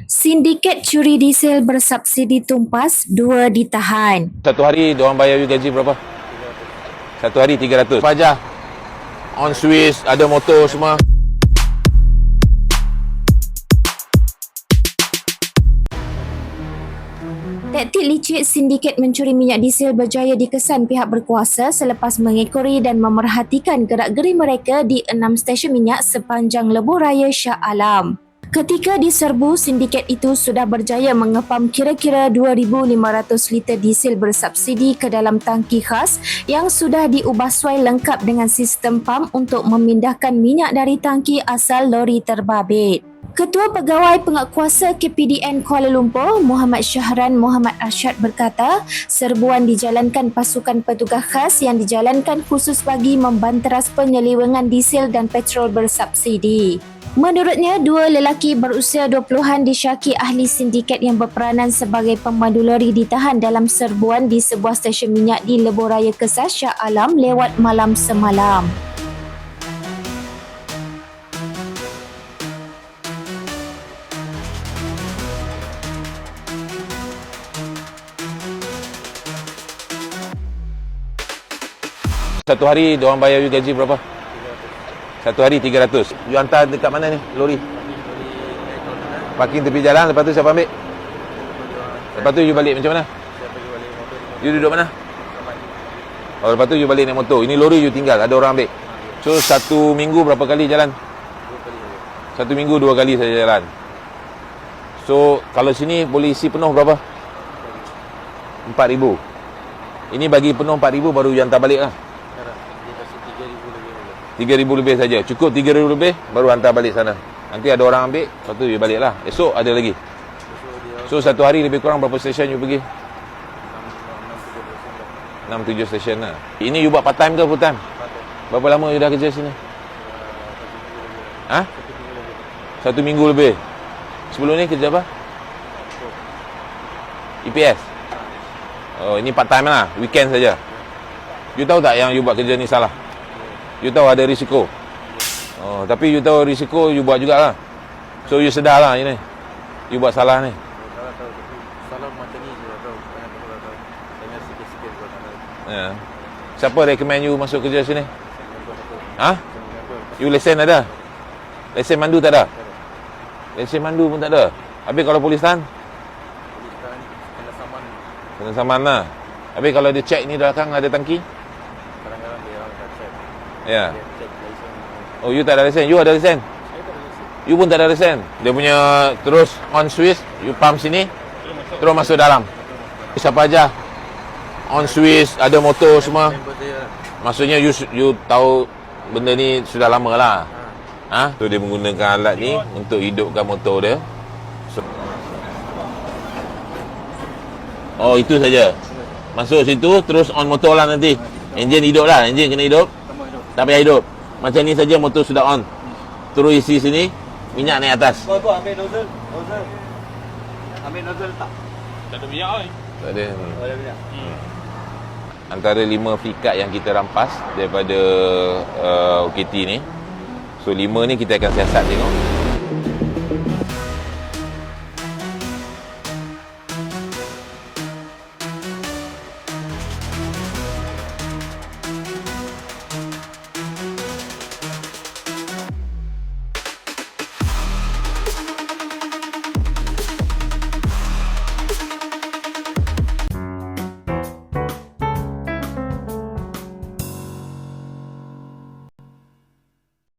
Sindiket curi diesel bersubsidi tumpas, 2 ditahan. Satu hari diorang bayar you gaji berapa? Satu hari 300. Pajak on Swiss, ada motor semua. Taktik licik sindiket mencuri minyak diesel berjaya dikesan pihak berkuasa selepas mengekori dan memerhatikan gerak-geri mereka di 6 stesen minyak sepanjang lebuh raya Shah Alam. Ketika diserbu, sindiket itu sudah berjaya mengepam kira-kira 2,500 liter diesel bersubsidi ke dalam tangki khas yang sudah diubah suai lengkap dengan sistem pam untuk memindahkan minyak dari tangki asal lori terbabit. Ketua Pegawai Penguatkuasa KPDN Kuala Lumpur, Muhammad Syahran Muhammad Arsyad berkata, serbuan dijalankan pasukan petugas khas yang dijalankan khusus bagi membanteras penyelewengan diesel dan petrol bersubsidi. Menurutnya, 2 lelaki berusia 20-an disyaki ahli sindiket yang berperanan sebagai pemandu lori ditahan dalam serbuan di sebuah stesen minyak di Lebuh Raya Kesas Shah Alam lewat malam semalam. Satu hari diorang bayar you gaji berapa? Satu hari 300. You hantar dekat mana ni lori? Parking tepi jalan, lepas tu siapa ambil? Lepas tu you balik macam mana? You duduk mana? Oh, lepas tu you balik naik motor. Ini lori you tinggal, ada orang ambil. So satu minggu berapa kali jalan? Satu minggu 2 kali saja jalan. So kalau sini boleh isi penuh berapa? 4,000. Ini bagi penuh 4,000 baru you hantar balik lah. 3,000 lebih saja. Cukup 3,000 lebih baru hantar balik sana. Nanti ada orang ambil, lepas tu you balik lah. Esok ada lagi. So satu hari lebih kurang berapa stesen you pergi? 6-7 stesen lah. Ini you buat part time ke full time? Berapa lama you dah kerja sini? Ha? 1 minggu lebih. Sebelum ni kerja apa? EPS. Oh, ini part time lah. Weekend saja. You tahu tak yang you buat kerja ni salah? You tahu ada risiko. Oh, tapi you tahu risiko, you buat jugalah. So you sedar lah ini. You buat salah ni. Salah macam ni je tahu. Banyak sikit-sikit buat tahu. Ya. Siapa recommend you masuk kerja sini? Ha? You lesen ada? Lesen mandu tak ada? Lesen mandu pun tak ada. Habis kalau polis tahan? Polis tahan kena saman. Kena saman lah. Habis kalau dia check ni belakang ada tangki? Kadang-kadang dia orang tak check. Ya. Dia check lesen. Oh, you tak ada lesen? You ada lesen? Saya tak ada lesen. You pun tak ada lesen. Dia punya terus on Swiss, you pump sini, terus masuk dalam. Siapa aja on Swiss, ada motor semua. Member dia. Maksudnya you tahu benda ni sudah lama lah. Ha? So dia menggunakan alat ni untuk hidupkan motor dia. So, oh, itu saja. Masuk situ terus on motor lah nanti. Enjin hidup lah, enjin kena hidup. Tak payah hidup. Macam ni saja motor sudah on. Terus isi sini, minyak naik atas. Kau ambil nozzle. Ambil nozzle tak? Tak ada minyak oi. Tak ada. Oh, ada minyak. Antara 5 flikat yang kita rampas daripada OKT ni. So 5 ni kita akan siasat tengok.